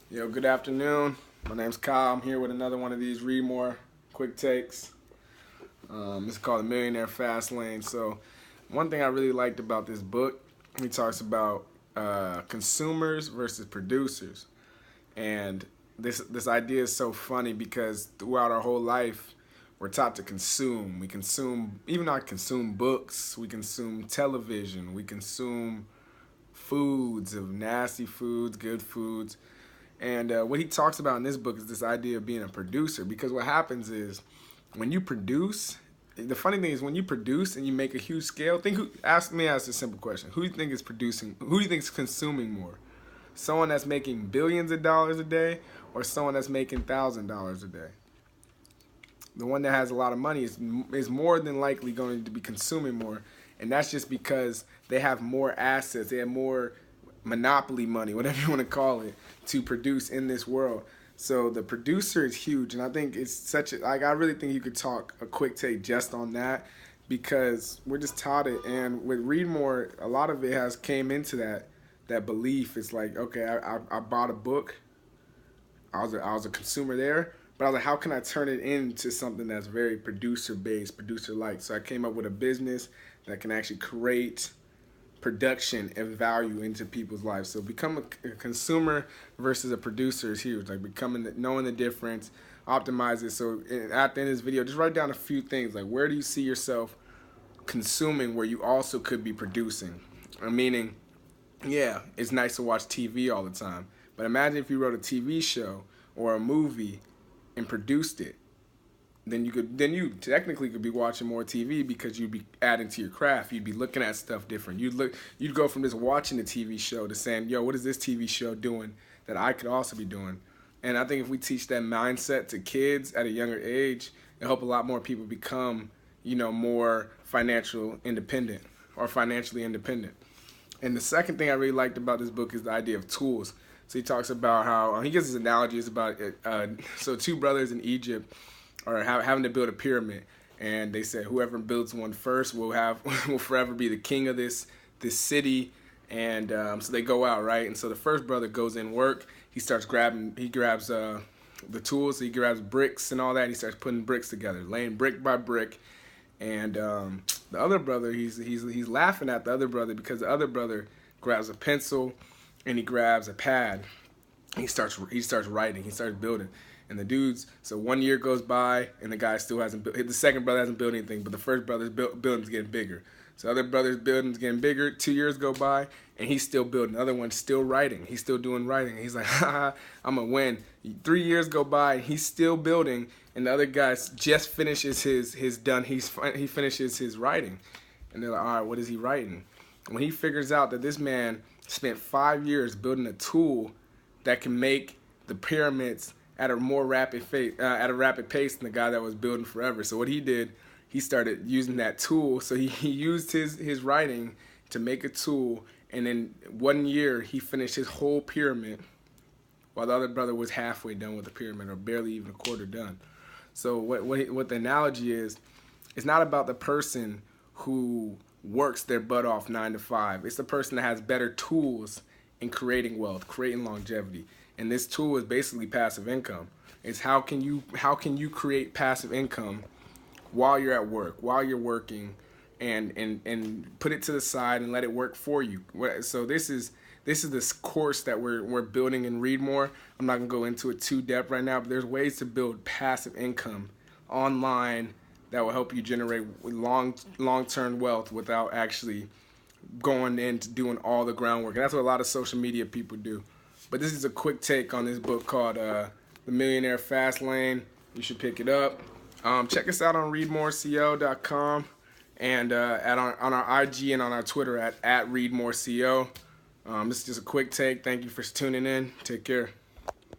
Yo, good afternoon. My name's Kyle. I'm here with another one of these Read More quick takes. It's called the Millionaire Fastlane. So, one thing I really liked about this book, he talks about consumers versus producers, and this idea is so funny because throughout our whole life, we're taught to consume. We consume, even not consume books. We consume television. We consume foods of nasty foods, good foods. And what he talks about in this book is this idea of being a producer. Because what happens is when you produce, the funny thing is when you produce and you make a huge scale, let me ask a simple question. Who do you think is producing, who do you think is consuming more? Someone that's making billions of dollars a day or someone that's making $1,000 a day? The one that has a lot of money is more than likely going to be consuming more. And that's just because they have more assets, they have more monopoly money, whatever you want to call it, to produce in this world. So the producer is huge, and I think it's such a, like, I really think you could talk a quick take just on that, because we're just taught it. And with Read More, a lot of it has came into that belief. It's like, okay, I bought a book, I was a consumer there, but I was like, how can I turn it into something that's very producer based, producer like? So I came up with a business that can actually create production and value into people's lives. So become a consumer versus a producer is huge. Like knowing the difference, optimize it. So at the end of this video, just write down a few things. Like, where do you see yourself consuming where you also could be producing? Meaning, yeah, it's nice to watch TV all the time, but imagine if you wrote a TV show or a movie and produced it. Then you technically could be watching more TV because you'd be adding to your craft. You'd be looking at stuff different. You'd go from just watching a TV show to saying, yo, what is this TV show doing that I could also be doing? And I think if we teach that mindset to kids at a younger age, it'll help a lot more people become, more financially independent. And the second thing I really liked about this book is the idea of tools. So he talks about how, he gives his analogies about, so two brothers in Egypt or having to build a pyramid, and they said whoever builds one first will forever be the king of this city. And so they go out, right? And so the first brother goes in work. He grabs the tools. So he grabs bricks and all that. And he starts putting bricks together, laying brick by brick. And the other brother, he's laughing at the other brother because the other brother grabs a pencil and he grabs a pad. He starts writing. He starts building. And the dudes, so 1 year goes by, and the guy still hasn't built. The second brother hasn't built anything, but the first brother's building's getting bigger. So the other brother's building's getting bigger. 2 years go by, and he's still building. The other one's still writing. He's still doing writing. And he's like, haha, I'm gonna win. 3 years go by, and he's still building, and the other guy just finishes he finishes his writing. And they're like, all right, what is he writing? When he figures out that this man spent 5 years building a tool that can make the pyramids at a more rapid pace than the guy that was building forever. So what he did, he started using that tool. So he used his writing to make a tool, and in 1 year he finished his whole pyramid, while the other brother was halfway done with the pyramid, or barely even a quarter done. So what the analogy is, it's not about the person who works their butt off 9 to 5. It's the person that has better tools in creating wealth, creating longevity. And this tool is basically passive income. It's how can you create passive income while you're at work, while you're working, and put it to the side and let it work for you. So this is this course that we're building in Read More. I'm not gonna go into it too depth right now, but there's ways to build passive income online that will help you generate long-term wealth without actually going into doing all the groundwork. And that's what a lot of social media people do. But this is a quick take on this book called The Millionaire Fastlane. You should pick it up. Check us out on readmoreco.com and on our IG and on our Twitter at readmoreco. This is just a quick take. Thank you for tuning in. Take care.